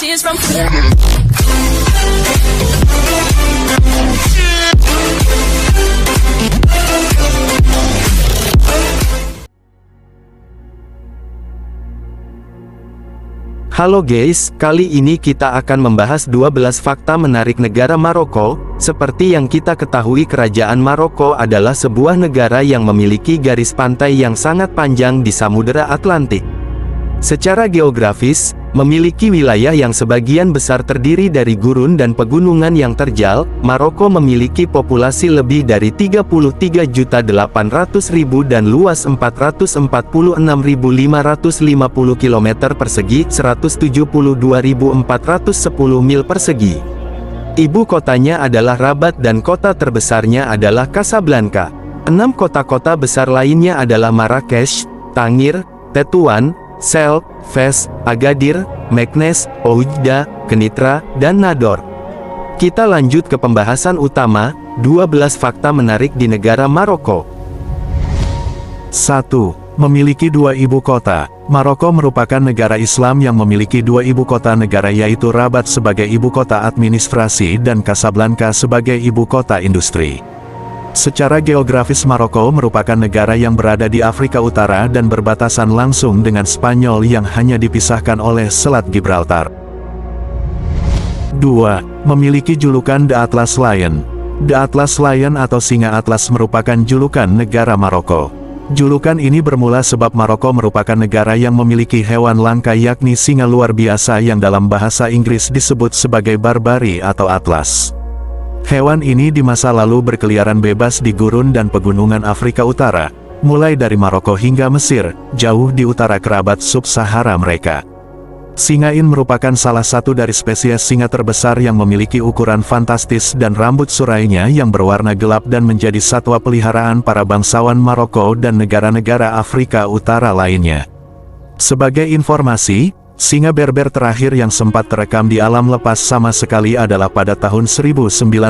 tears from. Halo guys, kali ini kita akan membahas 12 fakta menarik negara Maroko. Seperti yang kita ketahui, kerajaan Maroko adalah sebuah negara yang memiliki garis pantai yang sangat panjang di Samudera Atlantik. Secara geografis, memiliki wilayah yang sebagian besar terdiri dari gurun dan pegunungan yang terjal. Maroko memiliki populasi lebih dari 33.800.000 dan luas 446.550 km persegi, 172.410 mil persegi. Ibu kotanya adalah Rabat dan kota terbesarnya adalah Casablanca. 6 kota-kota besar lainnya adalah Marrakesh, Tangier, Tetuan, Sel, Fes, Agadir, Meknes, Oujda, Kenitra, dan Nador. Kita lanjut ke pembahasan utama, 12 fakta menarik di negara Maroko. 1. Memiliki 2 ibu kota. Maroko merupakan negara Islam yang memiliki 2 ibu kota negara, yaitu Rabat sebagai ibu kota administrasi dan Casablanca sebagai ibu kota industri. Secara geografis, Maroko merupakan negara yang berada di Afrika Utara dan berbatasan langsung dengan Spanyol yang hanya dipisahkan oleh Selat Gibraltar. 2. Memiliki julukan The Atlas Lion. The Atlas Lion atau Singa Atlas merupakan julukan negara Maroko. Julukan ini bermula sebab Maroko merupakan negara yang memiliki hewan langka, yakni singa luar biasa yang dalam bahasa Inggris disebut sebagai barbari atau atlas. Hewan ini di masa lalu berkeliaran bebas di gurun dan pegunungan Afrika Utara, mulai dari Maroko hingga Mesir, jauh di utara kerabat sub-Sahara mereka. Singain merupakan salah satu dari spesies singa terbesar yang memiliki ukuran fantastis dan rambut surainya yang berwarna gelap dan menjadi satwa peliharaan para bangsawan Maroko dan negara-negara Afrika Utara lainnya. Sebagai informasi, singa berber terakhir yang sempat terekam di alam lepas sama sekali adalah pada tahun 1992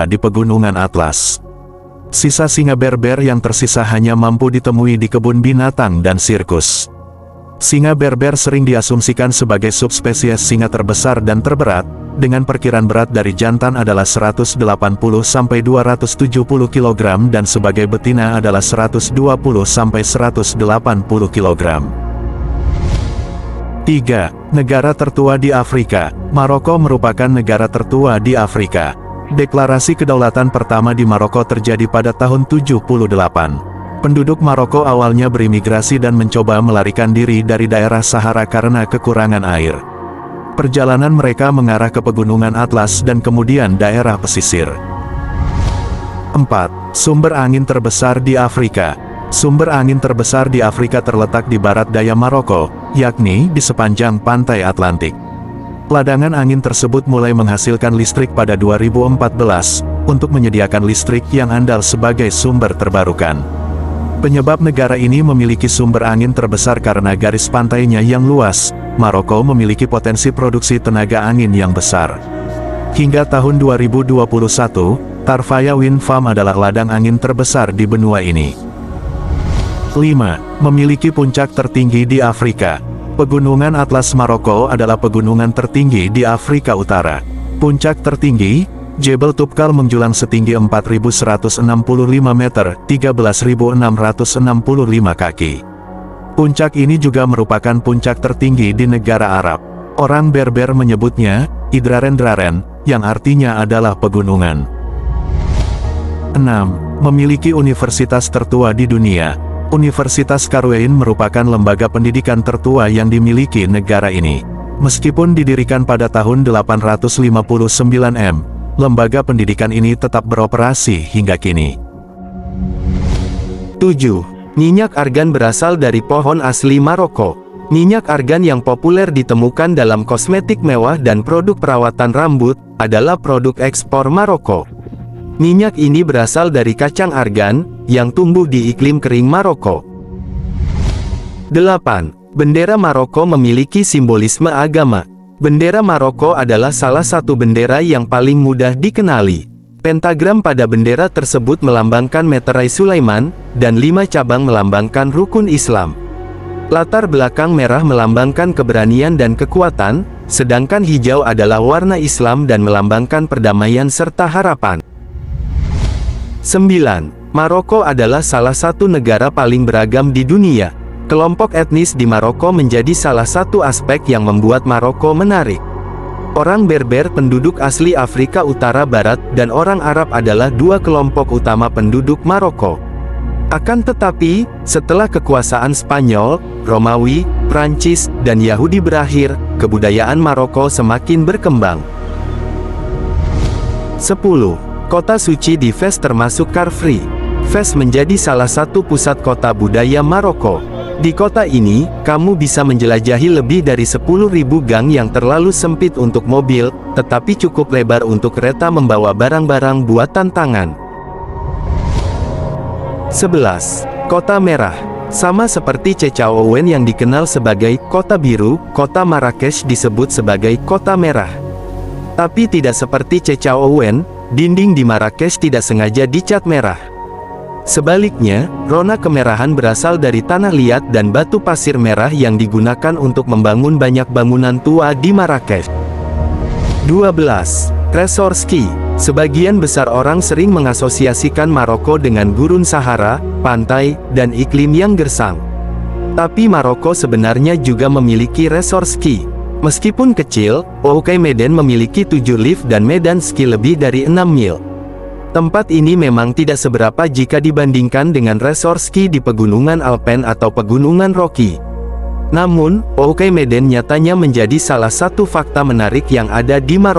di Pegunungan Atlas. Sisa singa berber yang tersisa hanya mampu ditemui di kebun binatang dan sirkus. Singa berber sering diasumsikan sebagai subspesies singa terbesar dan terberat, dengan perkiraan berat dari jantan adalah 180-270 kg dan sebagai betina adalah 120-180 kg. 3. Negara tertua di Afrika. Maroko merupakan negara tertua di Afrika. Deklarasi kedaulatan pertama di Maroko terjadi pada tahun 78. Penduduk Maroko awalnya berimigrasi dan mencoba melarikan diri dari daerah Sahara karena kekurangan air. Perjalanan mereka mengarah ke Pegunungan Atlas dan kemudian daerah pesisir. 4. Sumber angin terbesar di Afrika. Sumber angin terbesar di Afrika terletak di barat daya Maroko, yakni di sepanjang pantai Atlantik. Ladangan angin tersebut mulai menghasilkan listrik pada 2014, untuk menyediakan listrik yang andal sebagai sumber terbarukan. Penyebab negara ini memiliki sumber angin terbesar karena garis pantainya yang luas. Maroko memiliki potensi produksi tenaga angin yang besar. Hingga tahun 2021, Tarfaya Wind Farm adalah ladang angin terbesar di benua ini. 5. Memiliki puncak tertinggi di Afrika. Pegunungan Atlas Maroko adalah pegunungan tertinggi di Afrika Utara. Puncak tertinggi, Jebel Toubkal, menjulang setinggi 4.165 meter, 13.665 kaki. Puncak ini juga merupakan puncak tertinggi di negara Arab. Orang Berber menyebutnya Idraren-Draren, yang artinya adalah pegunungan. 6. Memiliki universitas tertua di dunia. Universitas Qarawiyyin merupakan lembaga pendidikan tertua yang dimiliki negara ini. Meskipun didirikan pada tahun 859 M, lembaga pendidikan ini tetap beroperasi hingga kini. 7. Minyak argan berasal dari pohon asli Maroko. Minyak argan yang populer ditemukan dalam kosmetik mewah dan produk perawatan rambut, adalah produk ekspor Maroko. Minyak ini berasal dari kacang argan, yang tumbuh di iklim kering Maroko. 8. Bendera Maroko memiliki simbolisme agama. Bendera Maroko adalah salah satu bendera yang paling mudah dikenali. Pentagram pada bendera tersebut melambangkan meterai Sulaiman, dan 5 cabang melambangkan rukun Islam. Latar belakang merah melambangkan keberanian dan kekuatan, sedangkan hijau adalah warna Islam dan melambangkan perdamaian serta harapan. 9. Maroko adalah salah satu negara paling beragam di dunia. Kelompok etnis di Maroko menjadi salah satu aspek yang membuat Maroko menarik. Orang Berber penduduk asli Afrika Utara Barat dan orang Arab adalah dua kelompok utama penduduk Maroko. Akan tetapi, setelah kekuasaan Spanyol, Romawi, Prancis, dan Yahudi berakhir, kebudayaan Maroko semakin berkembang. 10. Kota suci di Fes termasuk Carfree. Fes menjadi salah satu pusat kota budaya Maroko. Di kota ini, kamu bisa menjelajahi lebih dari 10.000 gang yang terlalu sempit untuk mobil, tetapi cukup lebar untuk kereta membawa barang-barang buatan tangan. 11. Kota Merah. Sama seperti Chefchaouen yang dikenal sebagai Kota Biru, kota Marrakesh disebut sebagai Kota Merah. Tapi tidak seperti Chefchaouen, dinding di Marrakesh tidak sengaja dicat merah. Sebaliknya, rona kemerahan berasal dari tanah liat dan batu pasir merah yang digunakan untuk membangun banyak bangunan tua di Marrakesh. 12. Resort ski. Sebagian besar orang sering mengasosiasikan Maroko dengan gurun Sahara, pantai, dan iklim yang gersang. Tapi Maroko sebenarnya juga memiliki resort ski. Meskipun kecil, Oukai Medan memiliki 7 lift dan medan ski lebih dari 6 mil. Tempat ini memang tidak seberapa jika dibandingkan dengan resort ski di pegunungan Alpen atau pegunungan Rocky. Namun, Oukai Medan nyatanya menjadi salah satu fakta menarik yang ada di Maroko.